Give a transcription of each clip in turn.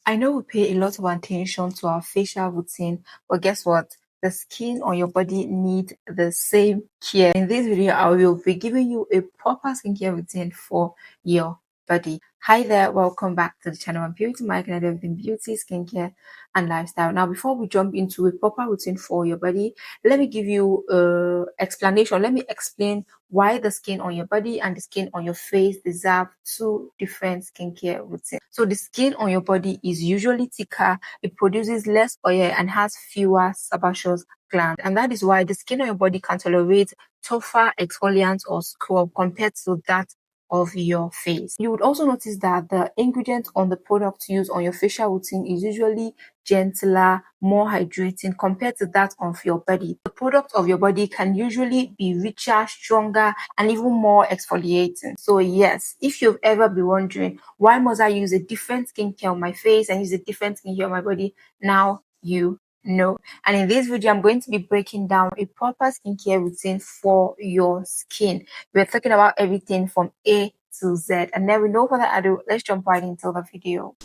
I know we pay a lot of attention to our facial routine, but guess what? The skin on your body need the same care. In this video, I will be giving you a proper skincare routine for your body. Hi there, welcome back to the channel. I'm Beauty Mike and I do everything beauty, skincare, and lifestyle. Now, before we jump into a proper routine for your body, let me give you an explanation. Let me explain why the skin on your body and the skin on your face deserve two different skincare routines. So the skin on your body is usually thicker, it produces less oil and has fewer sebaceous glands. And that is why the skin on your body can tolerate tougher exfoliants or scrub compared to that of your face. You would also notice that the ingredient on the product used on your facial routine is usually gentler, more hydrating compared to that of your body. The product of your body can usually be richer, stronger, and even more exfoliating. So yes, if you've ever been wondering, why must I use a different skincare on my face and use a different skincare on my body? Now you know. And in this video, I'm going to be breaking down a proper skincare routine for your skin. We're talking about everything from A to Z. And then with no further ado, let's jump right into the video.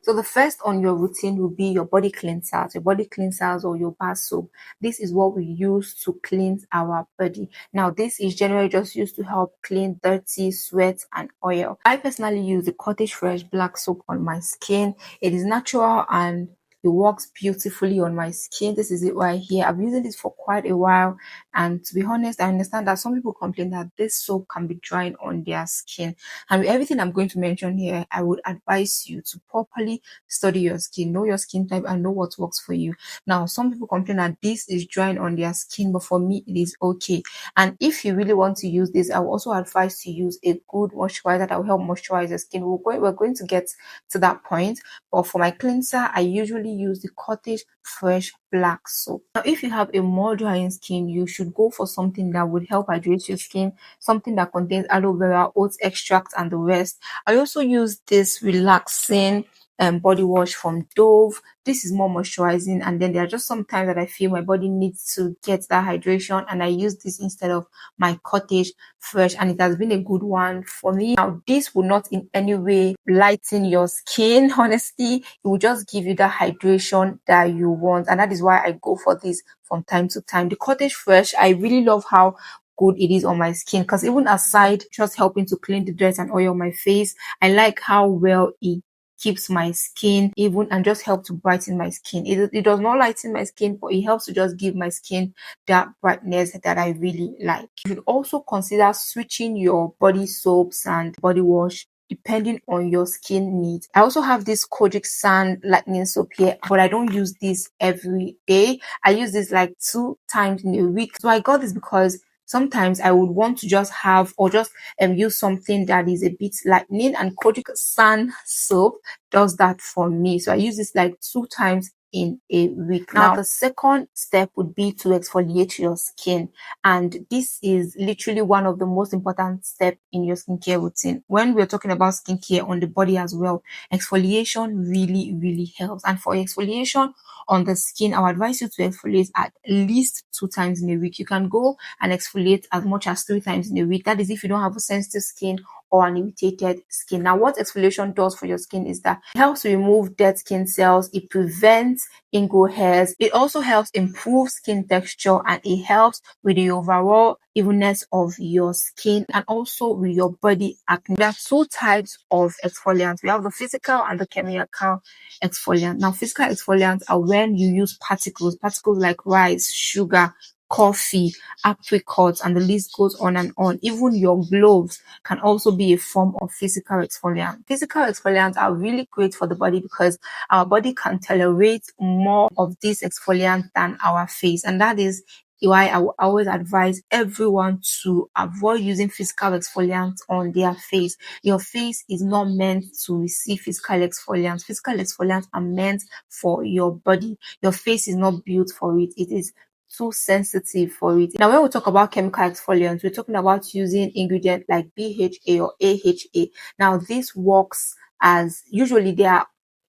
So the first on your routine will be your body cleansers or your bar soap. This is what we use to cleanse our body. Now, this is generally just used to help clean dirty, sweat, and oil. I personally use the Cottage Fresh black soap on my skin. It is natural and it works beautifully on my skin. This is it right here. I've used this for quite a while, and to be honest, I understand that some people complain that this soap can be drying on their skin. And with everything I'm going to mention here, I would advise you to properly study your skin, know your skin type, and know what works for you. Now, some people complain that this is drying on their skin, but for me, it is okay. And if you really want to use this, I will also advise to use a good moisturizer that will help moisturize your skin. We're going to get to that point. But for my cleanser, I usually use the Cottage Fresh black soap. Now, if you have a more drying skin, you should go for something that would help hydrate your skin, something that contains aloe vera, oat extract, and the rest. I also use this relaxing body wash from Dove. This is more moisturizing, and then there are just some times that I feel my body needs to get that hydration, and I use this instead of my Cottage Fresh, and it has been a good one for me. Now, this will not in any way lighten your skin. Honestly, it will just give you the hydration that you want, and that is why I go for this from time to time. The Cottage Fresh, I really love how good it is on my skin, because even aside just helping to clean the dirt and oil on my face, I like how well it keeps my skin even and just help to brighten my skin. It does not lighten my skin, but it helps to just give my skin that brightness that I really like. You should also consider switching your body soaps and body wash depending on your skin needs. I also have this Kojic Sand lightening soap here, but I don't use this every day. I use this like 2 times in a week. So I got this because sometimes I would want to just have or just use something that is a bit lightening, and Kojic Sand soap does that for me. So I use this like 2 times in a week. Now, the second step would be to exfoliate your skin, and this is literally one of the most important steps in your skincare routine. When we're talking about skincare on the body as well, exfoliation really helps. And for exfoliation on the skin, I would advise you to exfoliate at least 2 times in a week. You can go and exfoliate as much as 3 times in a week. That is if you don't have a sensitive skin or an irritated skin. Now, what exfoliation does for your skin is that it helps to remove dead skin cells, it prevents ingrown hairs, it also helps improve skin texture, and it helps with the overall evenness of your skin and also with your body acne. There are 2 types of exfoliants. We have the physical and the chemical exfoliant. Now, physical exfoliants are when you use particles like rice, sugar, coffee, apricots, and the list goes on and on. Even your gloves can also be a form of physical exfoliant. Physical exfoliants are really great for the body because our body can tolerate more of this exfoliant than our face, and that is why I will always advise everyone to avoid using physical exfoliants on their face. Your face is not meant to receive physical exfoliants. Physical exfoliants are meant for your body. Your face is not built for it. It is too sensitive for it. Now, when we talk about chemical exfoliants, we're talking about using ingredients like BHA or AHA. Now, this works as usually they are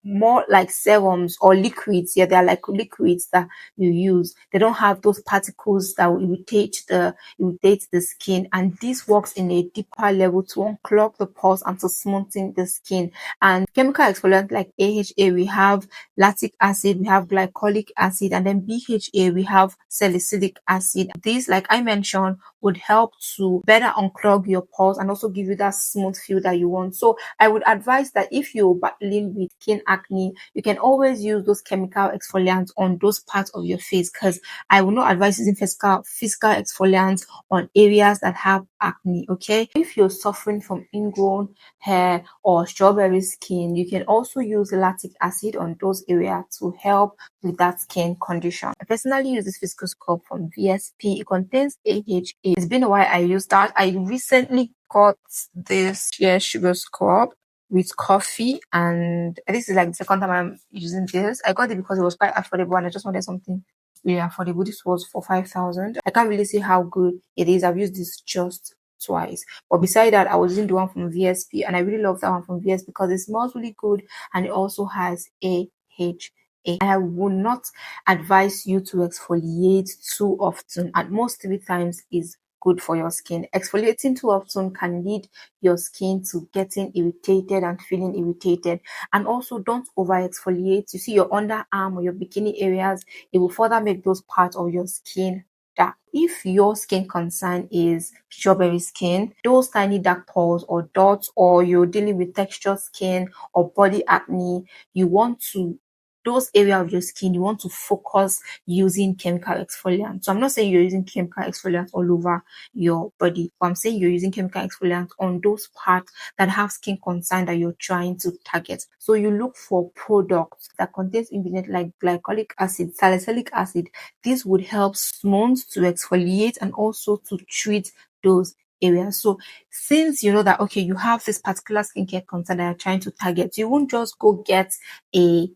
more like serums or liquids. Yeah, they're like liquids that you use. They don't have those particles that will irritate the skin, and this works in a deeper level to unclog the pores and to smoothen the skin. And chemical exfoliants like AHA, we have lactic acid, we have glycolic acid, and then BHA, we have salicylic acid. These, like I mentioned, would help to better unclog your pores and also give you that smooth feel that you want. So I would advise that if you're battling with skin acne, you can always use those chemical exfoliants on those parts of your face, because I will not advise using physical exfoliants on areas that have acne. Okay, if you're suffering from ingrown hair or strawberry skin, you can also use lactic acid on those areas to help with that skin condition. I personally use this physical scrub from VSP. It contains AHA. It's been a while I used that. I recently got this shea sugar scrub with coffee, and this is like the second time I'm using this. I got it because it was quite affordable and I just wanted something really affordable. This was for 5,000. I can't really say how good it is. I've used this just twice, but beside that, I was using the one from VSP, and I really love that one from VSP because it smells really good and it also has AHA. I would not advise you to exfoliate too often. At most 3 times is good for your skin. Exfoliating too often can lead your skin to getting irritated and feeling irritated. And also, don't over exfoliate. You see your underarm or your bikini areas, it will further make those parts of your skin dark. If your skin concern is strawberry skin, those tiny dark pores or dots, or you're dealing with texture skin or body acne, you want to those areas of your skin, you want to focus using chemical exfoliants. So I'm not saying you're using chemical exfoliants all over your body, but I'm saying you're using chemical exfoliants on those parts that have skin concern that you're trying to target. So you look for products that contains ingredients like glycolic acid, salicylic acid. This would help smooth to exfoliate and also to treat those areas. So since you know that, okay, you have this particular skincare concern that you're trying to target, you won't just go get a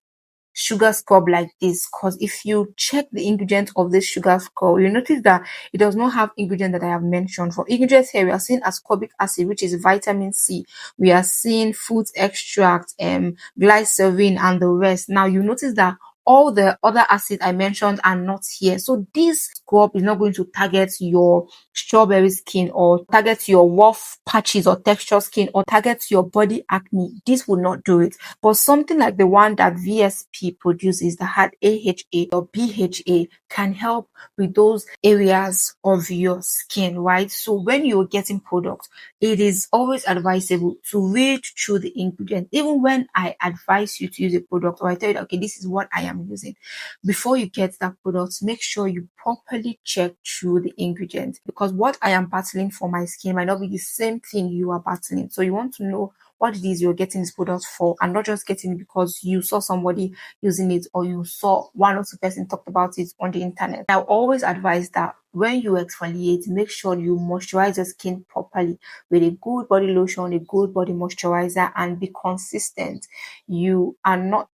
sugar scrub like this, because if you check the ingredients of this sugar scrub, you notice that it does not have ingredients that I have mentioned. For ingredients here, we are seeing ascorbic acid, which is vitamin C. We are seeing food extract, glycerin, and the rest. Now you notice that all the other acids I mentioned are not here. So this scrub is not going to target your strawberry skin or target your rough patches or texture skin or target your body acne. This will not do it. But something like the one that VSP produces that had AHA or BHA can help with those areas of your skin, right? So when you're getting products, it is always advisable to read through the ingredients. Even when I advise you to use a product, or I tell you, okay, this is what I am using, before you get that product, make sure you properly check through the ingredients, because what I am battling for my skin might not be the same thing you are battling. So you want to know what it is you're getting this product for, and not just getting it because you saw somebody using it or you saw one or two person talked about it on the internet. I always advise that when you exfoliate, make sure you moisturize your skin properly with a good body lotion, a good body moisturizer, and be consistent. You are not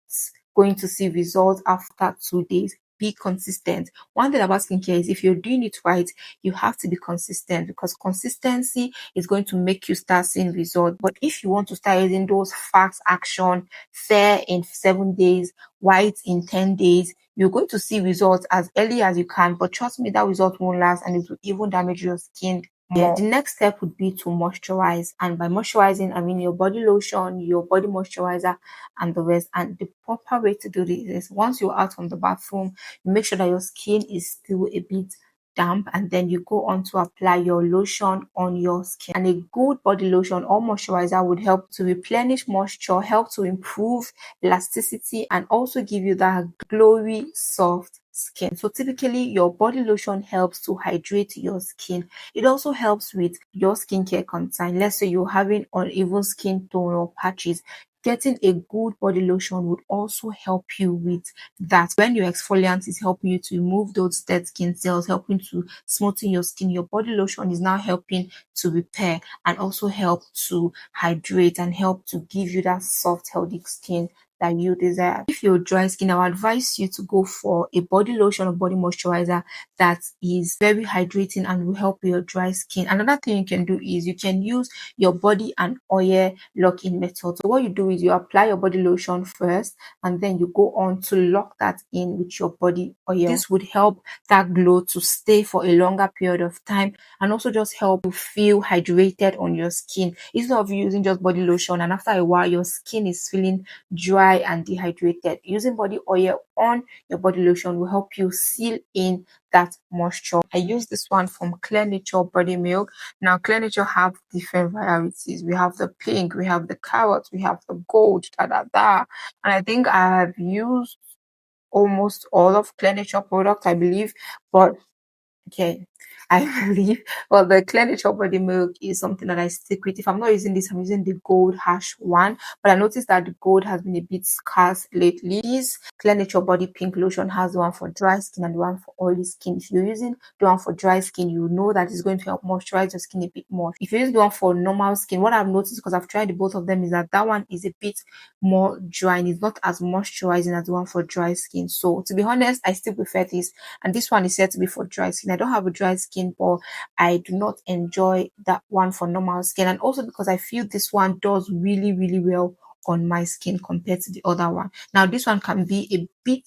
going to see results after 2 days. Be consistent. One thing about skincare is if you're doing it right, you have to be consistent, because consistency is going to make you start seeing results. But if you want to start using those fast action, fair in 7 days, white in 10 days, you're going to see results as early as you can. But trust me, that result won't last, and it will even damage your skin. Yeah, the next step would be to moisturize, and by moisturizing I mean your body lotion, your body moisturizer, and the rest. And the proper way to do this is, once you're out from the bathroom, you make sure that your skin is still a bit damp, and then you go on to apply your lotion on your skin. And a good body lotion or moisturizer would help to replenish moisture, help to improve elasticity, and also give you that glowy soft skin. So typically your body lotion helps to hydrate your skin. It also helps with your skincare concern. Let's say you're having uneven skin tone or patches, getting a good body lotion would also help you with that. When your exfoliant is helping you to remove those dead skin cells, helping to smoothen your skin, your body lotion is now helping to repair and also help to hydrate and help to give you that soft, healthy skin that you desire. If you're dry skin, I would advise you to go for a body lotion or body moisturizer that is very hydrating and will help your dry skin. Another thing you can do is you can use your body and oil lock-in method. So what you do is you apply your body lotion first, and then you go on to lock that in with your body oil. This would help that glow to stay for a longer period of time, and also just help you feel hydrated on your skin instead of using just body lotion and after a while your skin is feeling dry and dehydrated. Using body oil on your body lotion will help you seal in that moisture. I use this one from Clear Nature Body Milk. Now Clear Nature have different varieties. We have the pink, we have the carrot, we have the gold, and I think I have used almost all of Clear Nature products, I believe, but okay, I believe, well, the Clear Nature Body Milk is something that I stick with. If I'm not using this, I'm using the gold hash one, but I noticed that the gold has been a bit scarce lately. This Clear Nature Body Pink Lotion has the one for dry skin and the one for oily skin. If you're using the one for dry skin, you know that it's going to help moisturize your skin a bit more. If you use the one for normal skin, what I've noticed, because I've tried both of them, is that that one is a bit more dry and it's not as moisturizing as the one for dry skin. So to be honest, I still prefer this, and this one is said to be for dry skin. I don't have a dry skin, but I do not enjoy that one for normal skin, and also because I feel this one does really well on my skin compared to the other one. Now this one can be a bit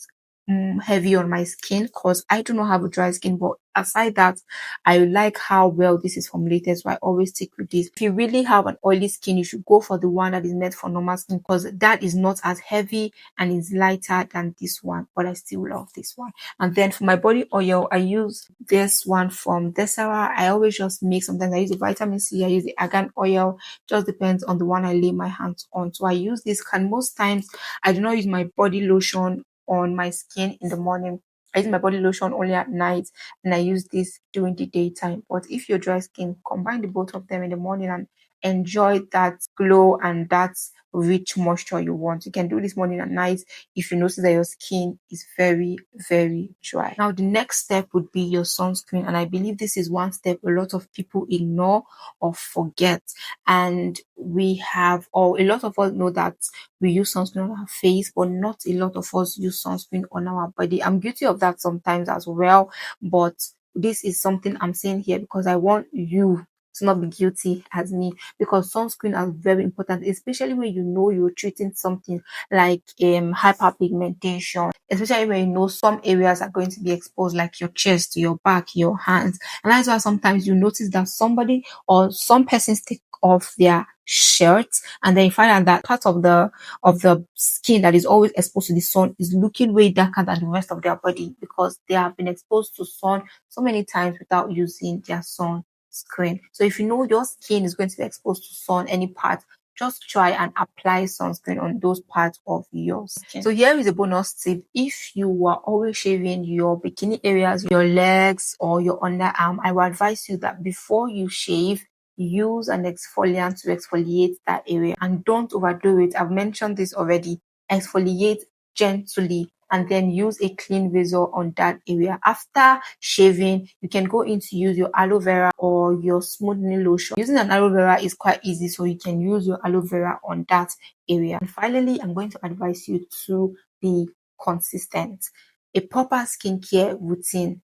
heavy on my skin because I do not have a dry skin, but aside that, I like how well this is formulated, so I always stick with this. If you really have an oily skin, you should go for the one that is meant for normal skin because that is not as heavy and is lighter than this one, but I still love this one. And then for my body oil, I use this one from Desera. I always just mix. Sometimes I use the vitamin C, I use the argan oil, just depends on the one I lay my hands on. So I use this, and most times I do not use my body lotion on my skin in the morning. I use my body lotion only at night, and I use this during the daytime. But if you're dry skin, combine the both of them in the morning and enjoy that glow and that rich moisture you want. You can do this morning and night if you notice that your skin is very dry. Now the next step would be your sunscreen, and I believe this is one step a lot of people ignore or forget. And we have, or a lot of us know that we use sunscreen on our face, but not a lot of us use sunscreen on our body. I'm guilty of that sometimes as well, but this is something I'm saying here because I want you to not be guilty as me, because sunscreen are very important, especially when you know you're treating something like hyperpigmentation, especially when you know some areas are going to be exposed, like your chest, your back, your hands. And that's why sometimes you notice that somebody or some persons take off their shirt, and then you find out that part of the skin that is always exposed to the sun is looking way darker than the rest of their body because they have been exposed to sun so many times without using their sunscreen. So if you know your skin is going to be exposed to sun any part, just try and apply sunscreen on those parts of your skin. So here is a bonus tip. If you are always shaving your bikini areas, your legs or your underarm, I will advise you that before you shave, use an exfoliant to exfoliate that area, and don't overdo it. I've mentioned this already. Exfoliate gently and then use a clean razor on that area. After shaving, you can go in to use your aloe vera or your smoothing lotion. Using an aloe vera is quite easy, so you can use your aloe vera on that area. And finally, I'm going to advise you to be consistent. A proper skincare routine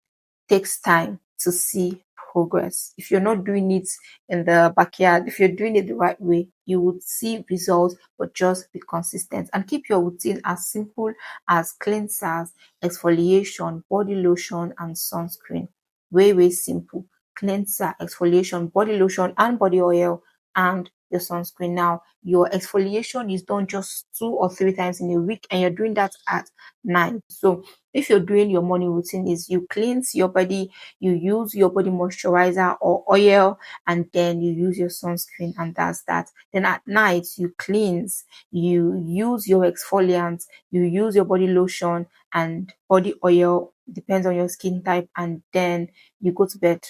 takes time to see progress. If you're not doing it in the backyard, if you're doing it the right way, you would see results, but just be consistent and keep your routine as simple as cleansers, exfoliation, body lotion, and sunscreen. Way simple. Cleanser, exfoliation, body lotion, and body oil, and your sunscreen. Now, your exfoliation is done just 2 or 3 times in a week, and you're doing that at night. So if you're doing your morning routine is you cleanse your body, you use your body moisturizer or oil, and then you use your sunscreen, and that's that. Then at night you cleanse, you use your exfoliant, you use your body lotion and body oil, depends on your skin type, and then you go to bed.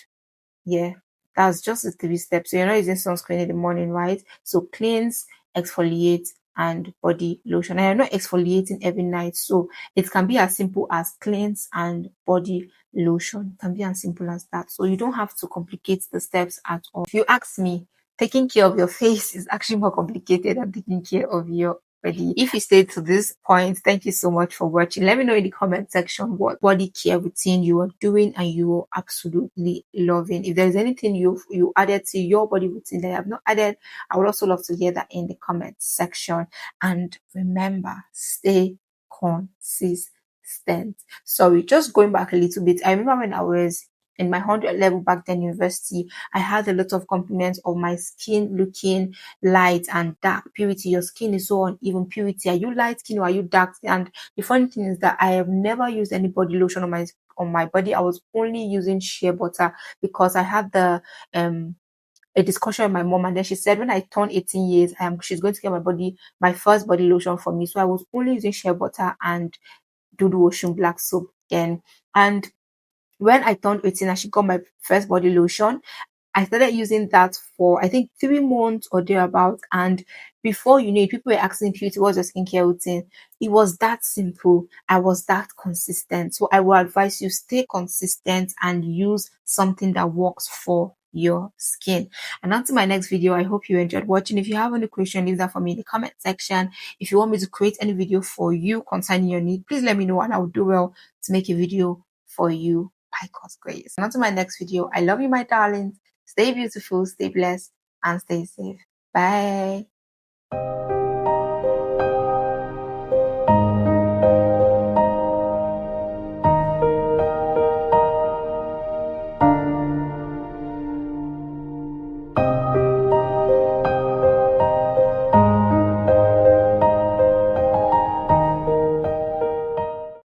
Yeah, that's just the 3 steps. So you're not using sunscreen in the morning, right? So cleanse, exfoliate, and body lotion. And you're not exfoliating every night, so it can be as simple as cleanse and body lotion. It can be as simple as that. So you don't have to complicate the steps at all. If you ask me, taking care of your face is actually more complicated than taking care of your body. If you stayed to this point, thank you so much for watching. Let me know in the comment section what body care routine you are doing and you are absolutely loving. If there's anything you added to your body routine that I have not added, I would also love to hear that in the comment section. And remember, stay consistent. Sorry, just going back a little bit. I remember when I was in my 100 level back then university, I had a lot of compliments of my skin looking light and dark. Purity, your skin is so uneven. Purity, are you light skin or are you dark? And the funny thing is that I have never used any body lotion on my body. I was only using shea butter because I had the a discussion with my mom, and then she said when I turn 18 years, she's going to get my first body lotion for me. So I was only using shea butter and Dudu Ocean black soap then. And when I turned 18 and she got my first body lotion, I started using that for I think 3 months or thereabout. And before you know it, people were asking Beauty, what's your skincare routine? It was that simple. I was that consistent. So I will advise you stay consistent and use something that works for your skin. And until my next video, I hope you enjoyed watching. If you have any question, leave that for me in the comment section. If you want me to create any video for you concerning your need, please let me know and I will do well to make a video for you by God's grace. And until my next video, I love you, my darlings. Stay beautiful, stay blessed, and stay safe. Bye.